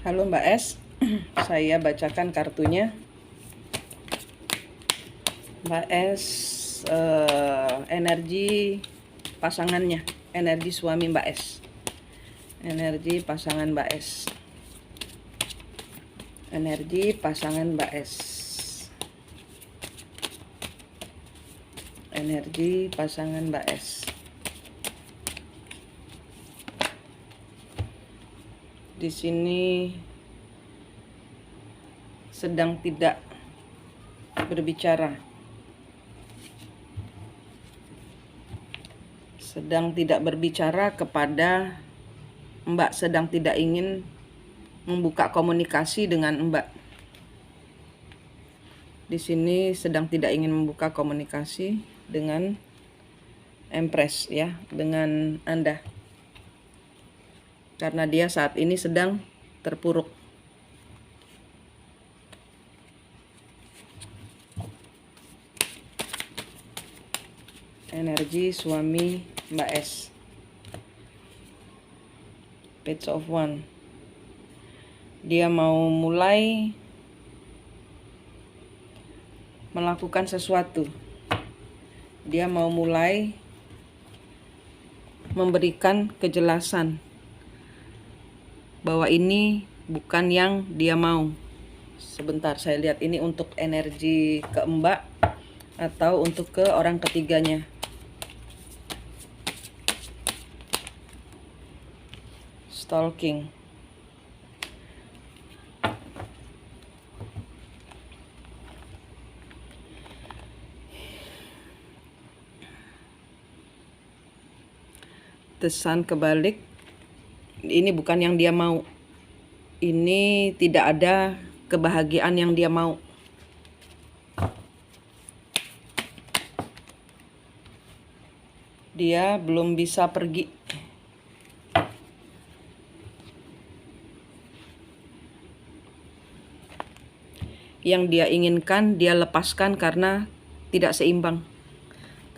Halo Mbak S, saya bacakan kartunya. Mbak S, energi pasangannya, energi suami Mbak S, energi pasangan Mbak S, energi pasangan Mbak S, energi pasangan Mbak S. Di sini sedang tidak berbicara, sedang tidak berbicara kepada Mbak, sedang tidak ingin membuka komunikasi dengan Mbak. Di sini sedang tidak ingin membuka komunikasi dengan Empress ya, dengan Anda. Karena dia saat ini sedang terpuruk. Energi suami Mbak S. Page of One. Dia mau mulai melakukan sesuatu. Dia mau mulai memberikan kejelasan bahwa ini bukan yang dia mau. Sebentar, saya lihat ini untuk energi ke Mbak atau untuk ke orang ketiganya. Stalking. The Sun kebalik. Ini bukan yang dia mau. Ini tidak ada kebahagiaan yang dia mau. Dia belum bisa pergi. Yang dia inginkan dia lepaskan karena tidak seimbang.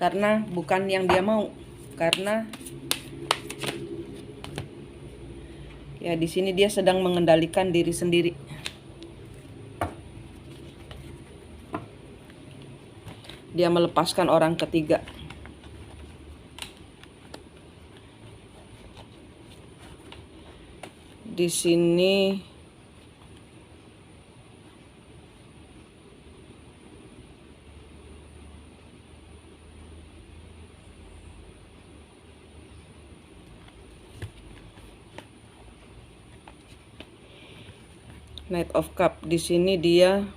Karena bukan yang dia mau. Karena ya di sini dia sedang mengendalikan diri sendiri. Dia melepaskan orang ketiga. Di sini Knight of Cup. Di sini dia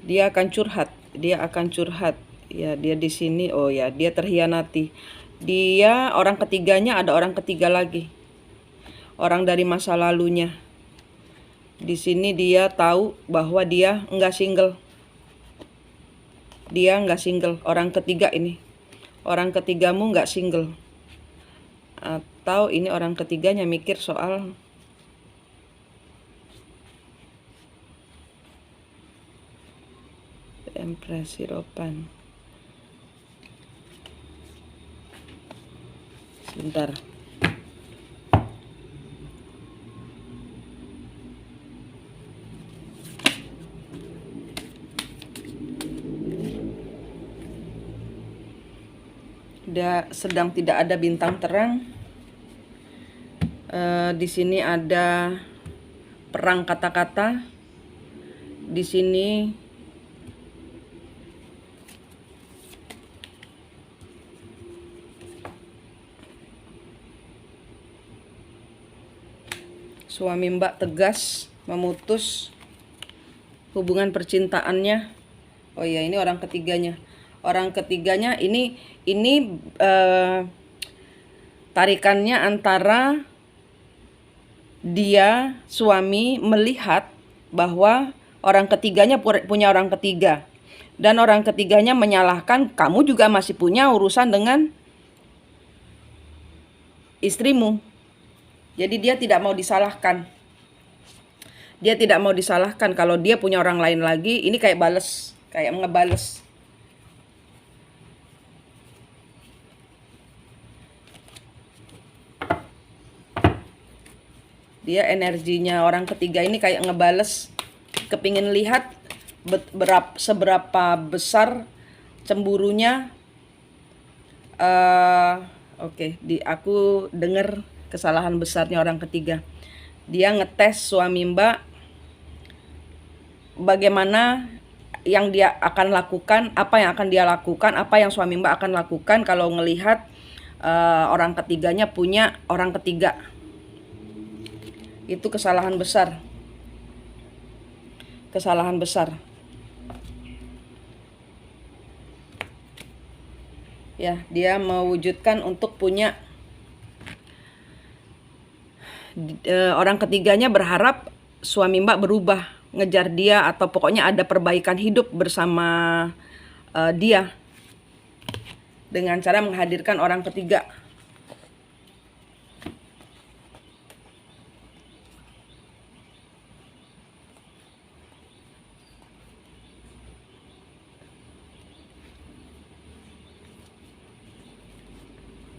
akan curhat. Dia akan curhat. Ya, dia di sini oh ya, dia terhianati. Dia orang ketiganya, ada orang ketiga lagi. Orang dari masa lalunya. Di sini dia tahu bahwa dia enggak single. Dia enggak single, orang ketiga ini. Orang ketigamu enggak single. Atau ini orang ketiganya mikir soal Empress Siropan. Sebentar. Dia sedang tidak ada bintang terang. Di sini ada perang kata-kata. Di sini suami Mbak tegas memutus hubungan percintaannya. Oh iya, ini orang ketiganya. Orang ketiganya ini tarikannya antara dia suami melihat bahwa orang ketiganya punya orang ketiga, dan orang ketiganya menyalahkan kamu juga masih punya urusan dengan istrimu. Jadi dia tidak mau disalahkan. Dia tidak mau disalahkan kalau dia punya orang lain lagi. Ini kayak bales, kayak ngebales. Dia energinya orang ketiga ini kayak ngebales, kepingin lihat seberapa besar cemburunya. Oke, aku dengar kesalahan besarnya orang ketiga. Dia ngetes suami Mbak, bagaimana yang dia akan lakukan, apa yang akan dia lakukan, apa yang suami Mbak akan lakukan kalau ngelihat orang ketiganya punya orang ketiga. Itu kesalahan besar. Kesalahan besar. Ya, dia mewujudkan untuk punya orang ketiganya, berharap suami Mbak berubah, ngejar dia, atau pokoknya ada perbaikan hidup bersama dia dengan cara menghadirkan orang ketiga.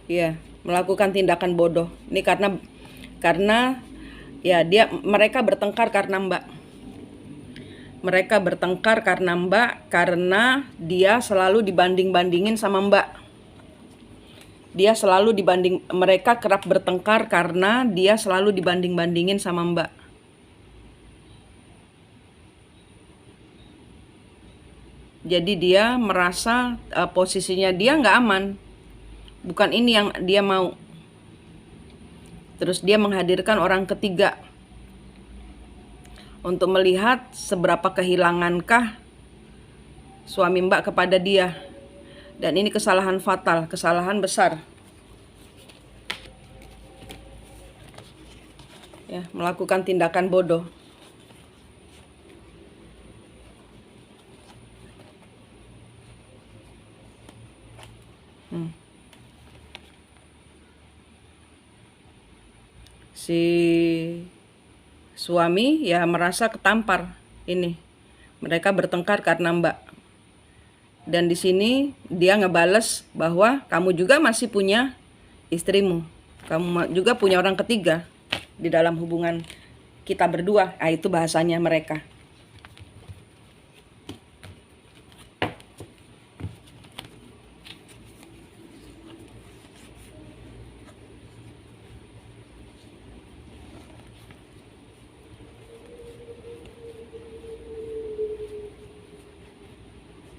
Iya, melakukan tindakan bodoh. Ini karena ya mereka bertengkar karena Mbak. Mereka bertengkar karena Mbak, karena dia selalu dibanding-bandingin sama Mbak. Mereka kerap bertengkar karena dia selalu dibanding-bandingin sama Mbak. Jadi dia merasa posisinya dia nggak aman. Bukan ini yang dia mau. Terus dia menghadirkan orang ketiga untuk melihat seberapa kehilangankah suami Mbak kepada dia. Dan ini kesalahan fatal, kesalahan besar. Ya, melakukan tindakan bodoh. Si suami ya merasa ketampar ini. Mereka bertengkar karena Mbak. Dan di sini dia ngebales bahwa kamu juga masih punya istrimu. Kamu juga punya orang ketiga di dalam hubungan kita berdua. Ah, itu bahasanya mereka.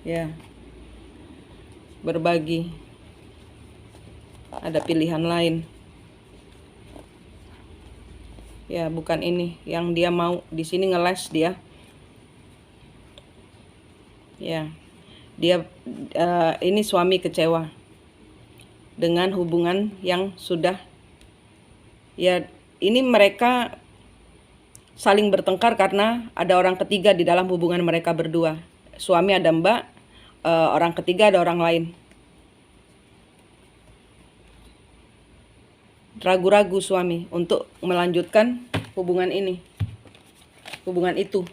Ya, berbagi, ada pilihan lain. Ya, bukan ini yang dia mau. Di sini ngeles dia. Ya, dia ini suami kecewa dengan hubungan yang sudah. Ya, ini mereka saling bertengkar karena ada orang ketiga di dalam hubungan mereka berdua. Suami ada Mbak, orang ketiga ada orang lain. Ragu-ragu suami untuk melanjutkan hubungan ini, hubungan itu.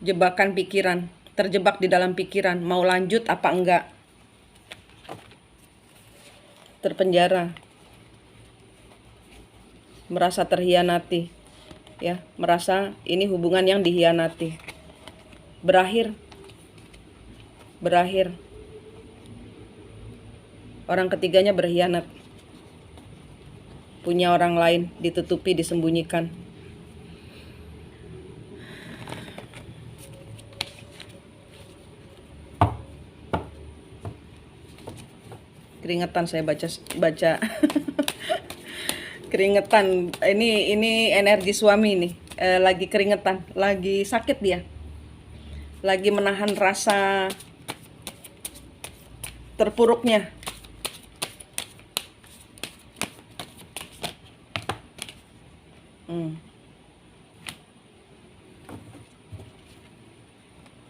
Jebakan pikiran, terjebak di dalam pikiran, mau lanjut apa enggak. Terpenjara, merasa terhianati. Ya, merasa ini hubungan yang dihianati. Berakhir. Orang ketiganya berkhianat. Punya orang lain, ditutupi, disembunyikan. Keringetan saya baca keringetan. Ini energi suami nih. Lagi keringetan, lagi sakit dia. Lagi menahan rasa terpuruknya.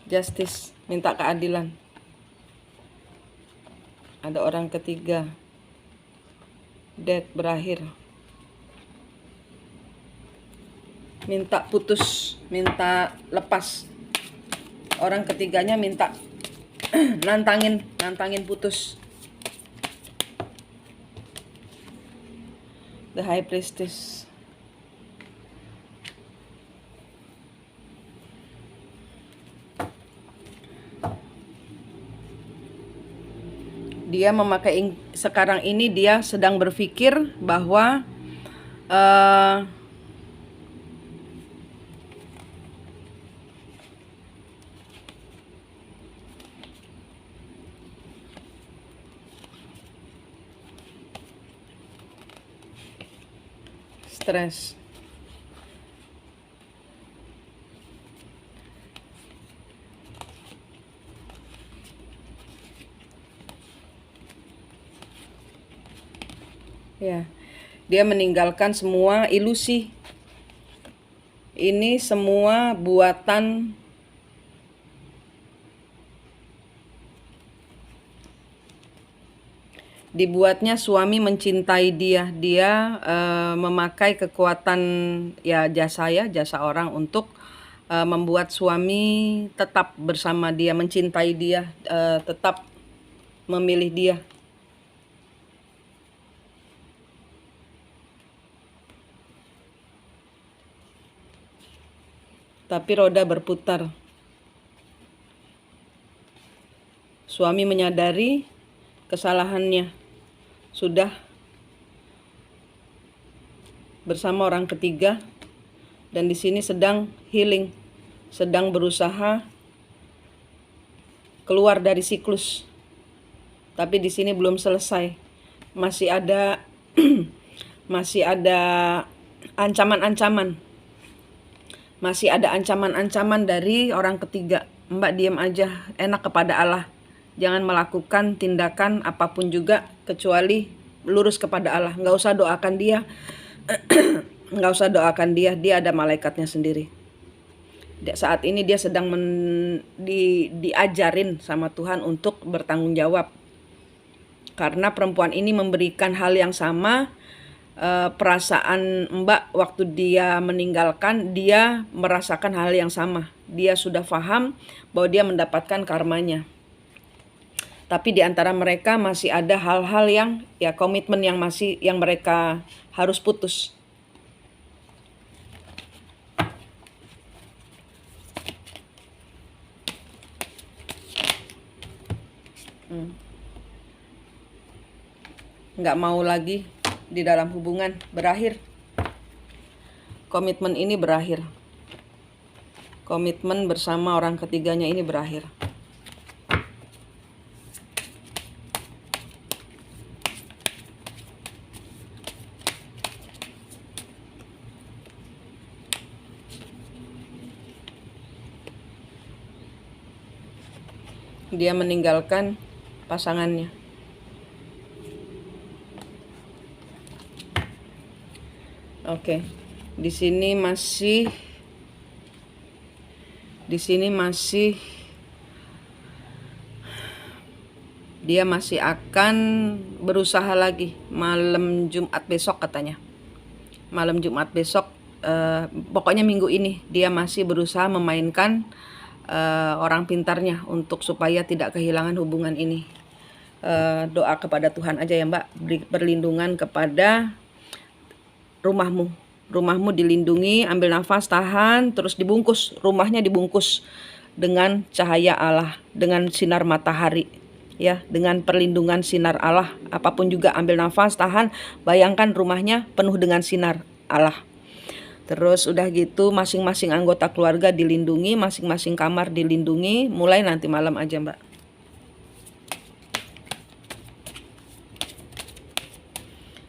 Justice, minta keadilan. Ada orang ketiga. Death, berakhir. Minta putus, minta lepas. Orang ketiganya minta nantangin putus. The High Priestess. Dia memakai, sekarang ini dia sedang berpikir bahwa stres. Ya, dia meninggalkan semua ilusi. Ini semua buatan dibuatnya suami mencintai dia. Dia memakai kekuatan jasa orang untuk membuat suami tetap bersama dia, mencintai dia, tetap memilih dia. Tapi roda berputar. Suami menyadari kesalahannya, sudah bersama orang ketiga, dan di sini sedang healing, sedang berusaha keluar dari siklus. Tapi di sini belum selesai. Masih ada masih ada ancaman-ancaman. Masih ada ancaman-ancaman dari orang ketiga. Mbak diam aja, enak kepada Allah. Jangan melakukan tindakan apapun juga kecuali lurus kepada Allah. Nggak usah doakan dia. Nggak usah doakan dia. Dia ada malaikatnya sendiri. Saat ini dia sedang diajarin sama Tuhan untuk bertanggung jawab. Karena perempuan ini memberikan hal yang sama. Perasaan Mbak waktu dia meninggalkan, dia merasakan hal yang sama. Dia sudah paham bahwa dia mendapatkan karmanya. Tapi di antara mereka masih ada hal-hal yang komitmen yang mereka harus putus. Nggak mau lagi di dalam hubungan, berakhir. Komitmen ini berakhir. Komitmen bersama orang ketiganya ini berakhir. Dia meninggalkan pasangannya. Oke. Di sini masih dia masih akan berusaha lagi malam Jumat besok katanya. Malam Jumat besok, pokoknya minggu ini dia masih berusaha memainkan orang pintarnya untuk supaya tidak kehilangan hubungan ini. Doa kepada Tuhan aja ya Mbak, beri perlindungan kepada rumahmu dilindungi, ambil nafas, tahan, terus dibungkus, rumahnya dibungkus dengan cahaya Allah, dengan sinar matahari, ya, dengan perlindungan sinar Allah. Apapun juga, ambil nafas, tahan, bayangkan rumahnya penuh dengan sinar Allah. Terus udah gitu masing-masing anggota keluarga dilindungi, masing-masing kamar dilindungi, mulai nanti malam aja Mbak.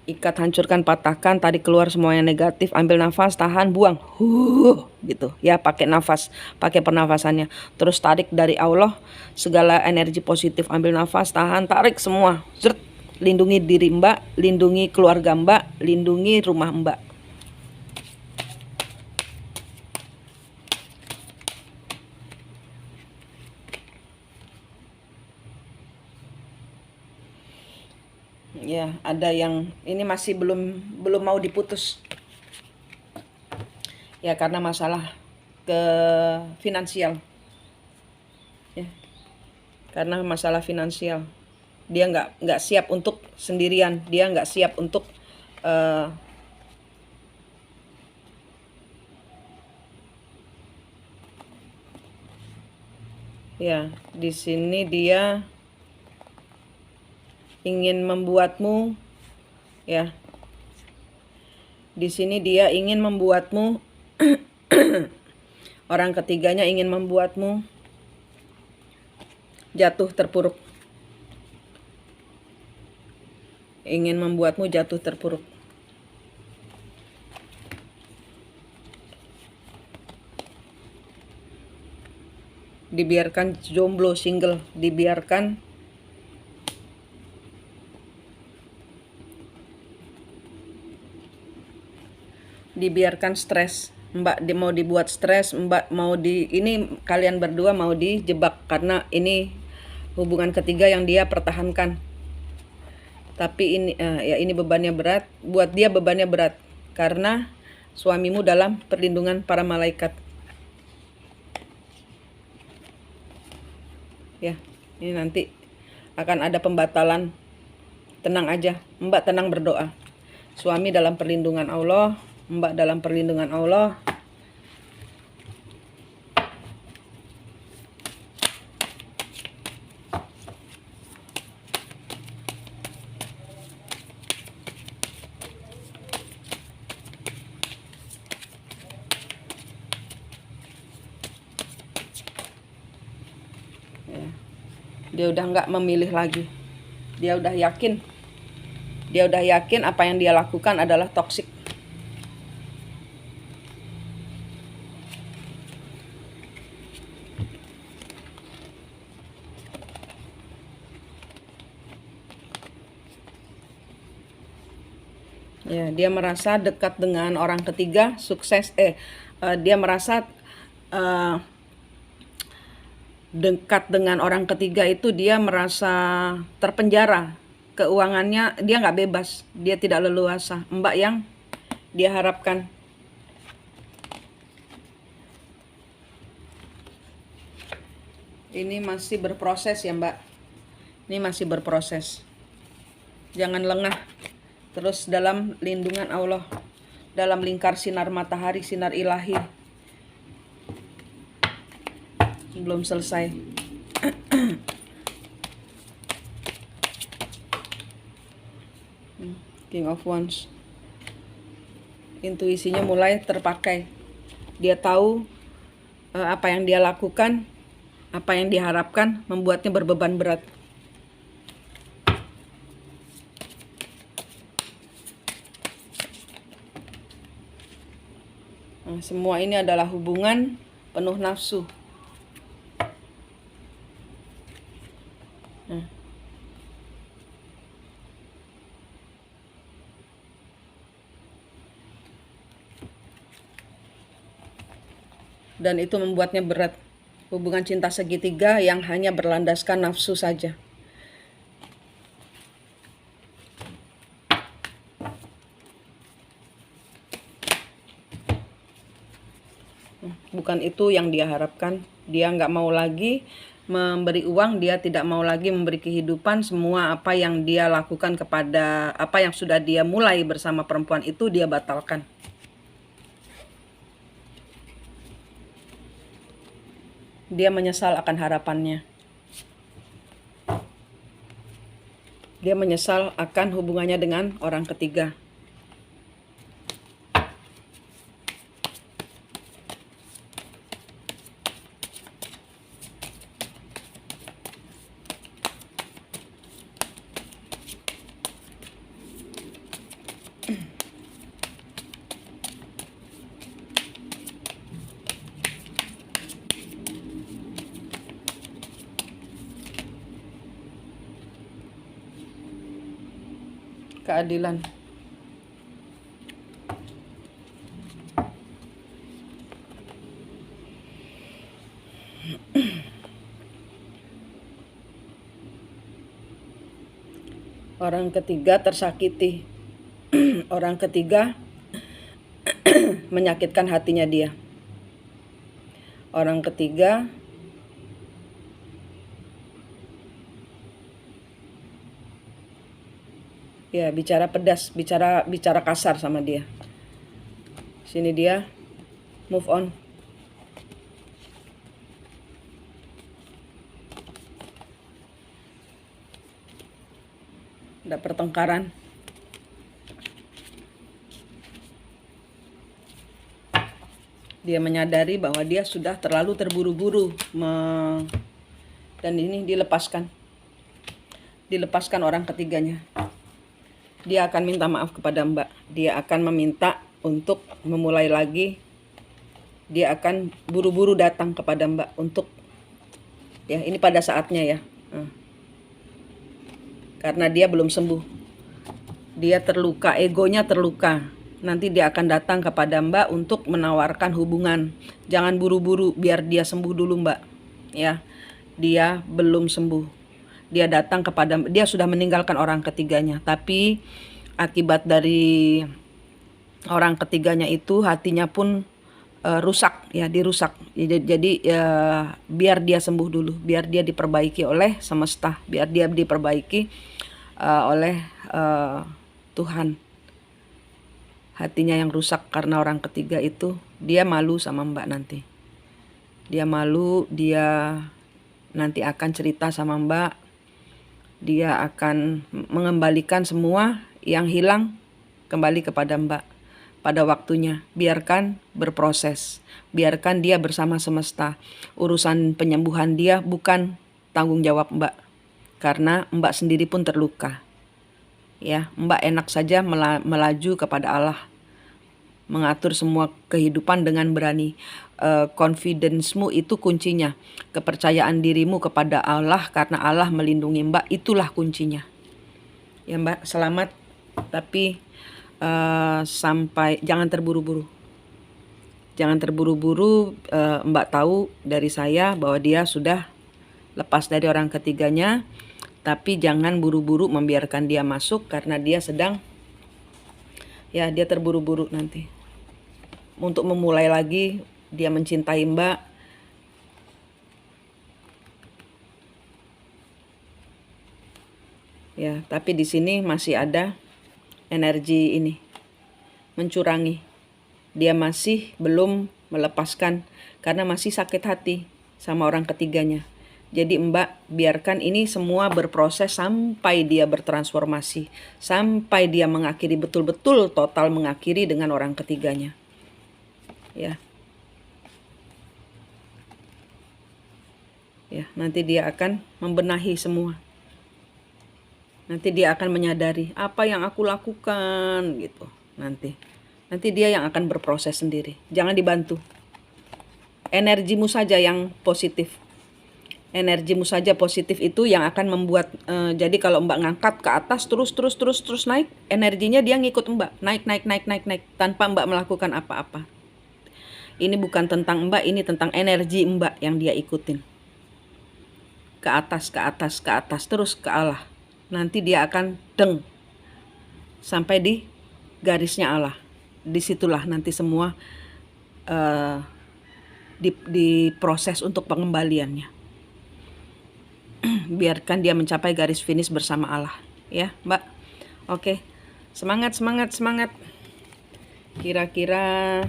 Ikat, hancurkan, patahkan, tarik keluar semua yang negatif, ambil nafas, tahan, buang, gitu ya, pakai nafas, pakai pernafasannya. Terus tarik dari Allah segala energi positif, ambil nafas, tahan, tarik semua, lindungi diri Mbak, lindungi keluarga Mbak, lindungi rumah Mbak. Ya, ada yang ini masih belum mau diputus. Ya, karena masalah ke finansial. Ya. Karena masalah finansial. Dia nggak siap untuk sendirian, dia nggak siap untuk Ya, di sini dia ingin membuatmu, ya. Di sini dia ingin membuatmu orang ketiganya ingin membuatmu jatuh terpuruk. Ingin membuatmu jatuh terpuruk. Dibiarkan jomblo, single, dibiarkan stres. Mbak mau dibuat stres, Mbak mau ini kalian berdua mau dijebak karena ini hubungan ketiga yang dia pertahankan. Tapi ini ya ini bebannya berat, buat dia bebannya berat karena suamimu dalam perlindungan para malaikat. Ya, ini nanti akan ada pembatalan. Tenang aja, Mbak tenang berdoa. Suami dalam perlindungan Allah, Mbak dalam perlindungan Allah. Ya. Dia udah nggak memilih lagi. Dia udah yakin. Dia udah yakin apa yang dia lakukan adalah toksik. Ya, dia merasa dekat dengan orang ketiga, sukses. Dia merasa dekat dengan orang ketiga itu dia merasa terpenjara. Keuangannya dia nggak bebas, dia tidak leluasa. Mbak yang dia harapkan. Ini masih berproses ya Mbak. Ini masih berproses. Jangan lengah. Terus dalam lindungan Allah. Dalam lingkar sinar matahari, sinar ilahi. Belum selesai. King of Wands. Intuisinya mulai terpakai. Dia tahu apa yang dia lakukan, apa yang diharapkan membuatnya berbeban berat. Semua ini adalah hubungan penuh nafsu. Dan itu membuatnya berat. Hubungan cinta segitiga yang hanya berlandaskan nafsu saja. Bukan itu yang dia harapkan. Dia nggak mau lagi memberi uang, dia tidak mau lagi memberi kehidupan. Semua apa yang dia lakukan kepada apa yang sudah dia mulai bersama perempuan itu dia batalkan. Dia menyesal akan harapannya. Dia menyesal akan hubungannya dengan orang ketiga. Keadilan. Orang ketiga tersakiti. Orang ketiga menyakitkan hatinya dia. Orang ketiga ya bicara pedas, bicara kasar sama dia. Sini dia move on. ada pertengkaran. Dia menyadari bahwa dia sudah terlalu terburu-buru dan ini dilepaskan orang ketiganya. Dia akan minta maaf kepada Mbak. Dia akan meminta untuk memulai lagi. Dia akan buru-buru datang kepada Mbak untuk, ya ini pada saatnya ya. Karena dia belum sembuh. Dia terluka, egonya terluka. Nanti dia akan datang kepada Mbak untuk menawarkan hubungan. Jangan buru-buru, biar dia sembuh dulu Mbak. Ya, dia belum sembuh. Dia datang kepada, dia sudah meninggalkan orang ketiganya. Tapi akibat dari orang ketiganya itu hatinya pun rusak, ya dirusak. Jadi biar dia sembuh dulu, biar dia diperbaiki oleh semesta, biar dia diperbaiki oleh Tuhan. Hatinya yang rusak karena orang ketiga itu, dia malu sama Mbak nanti. Dia malu, dia nanti akan cerita sama Mbak. Dia akan mengembalikan semua yang hilang kembali kepada Mbak pada waktunya. Biarkan berproses. Biarkan dia bersama semesta. Urusan penyembuhan dia bukan tanggung jawab Mbak. Karena Mbak sendiri pun terluka. Ya, Mbak enak saja melaju kepada Allah, mengatur semua kehidupan dengan berani. Confidence-mu itu kuncinya. Kepercayaan dirimu kepada Allah karena Allah melindungi Mbak, itulah kuncinya. Ya Mbak, selamat. Tapi jangan terburu-buru. Jangan terburu-buru. Mbak tahu dari saya bahwa dia sudah lepas dari orang ketiganya. Tapi jangan buru-buru membiarkan dia masuk karena dia sedang, ya dia terburu-buru nanti. Untuk memulai lagi, dia mencintai Mbak. Ya, tapi di sini masih ada energi ini mencurangi. Dia masih belum melepaskan karena masih sakit hati sama orang ketiganya. Jadi Mbak biarkan ini semua berproses sampai dia bertransformasi. Sampai dia mengakhiri betul-betul total mengakhiri dengan orang ketiganya. Ya. Ya, nanti dia akan membenahi semua. Nanti dia akan menyadari apa yang aku lakukan gitu. Nanti dia yang akan berproses sendiri. Jangan dibantu. Energimu saja yang positif. Energimu saja positif itu yang akan membuat jadi kalau Mbak ngangkat ke atas terus naik, energinya dia ngikut Mbak, naik tanpa Mbak melakukan apa-apa. Ini bukan tentang Mbak, ini tentang energi Mbak yang dia ikutin. Ke atas terus ke Allah. Nanti dia akan sampai di garisnya Allah. Disitulah nanti semua diproses untuk pengembaliannya. Biarkan dia mencapai garis finish bersama Allah, ya Mbak. Oke, semangat. Kira-kira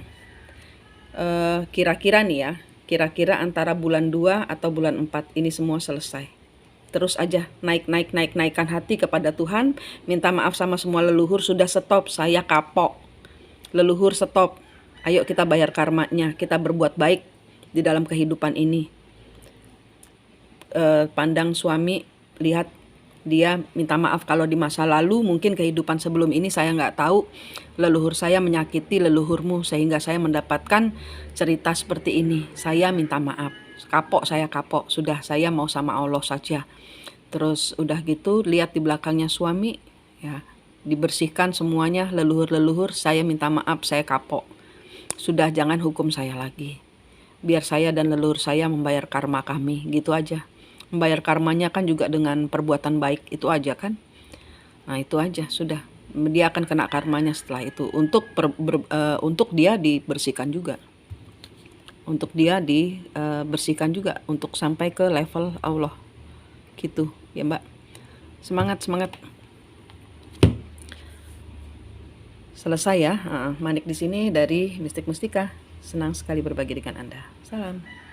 nih ya, kira-kira antara bulan 2 atau bulan 4 ini semua selesai. Terus aja naikkan hati kepada Tuhan, minta maaf sama semua leluhur. Sudah stop, saya kapok. Leluhur stop. Ayo kita bayar karmanya, kita berbuat baik di dalam kehidupan ini. Pandang suami, lihat dia minta maaf kalau di masa lalu mungkin kehidupan sebelum ini saya nggak tahu leluhur saya menyakiti leluhurmu sehingga saya mendapatkan cerita seperti ini. Saya minta maaf, saya kapok, sudah saya mau sama Allah saja. Terus udah gitu lihat di belakangnya suami, ya dibersihkan semuanya leluhur, saya minta maaf, saya kapok. Sudah jangan hukum saya lagi. Biar saya dan leluhur saya membayar karma kami, gitu aja. Membayar karmanya kan juga dengan perbuatan baik, itu aja kan. Nah itu aja, sudah. Dia akan kena karmanya setelah itu. Untuk dia dibersihkan juga. Untuk dia dibersihkan juga. Untuk sampai ke level Allah. Gitu ya Mbak. Semangat. Selesai ya. Manik di sini dari Mistik Mustika. Senang sekali berbagi dengan Anda. Salam.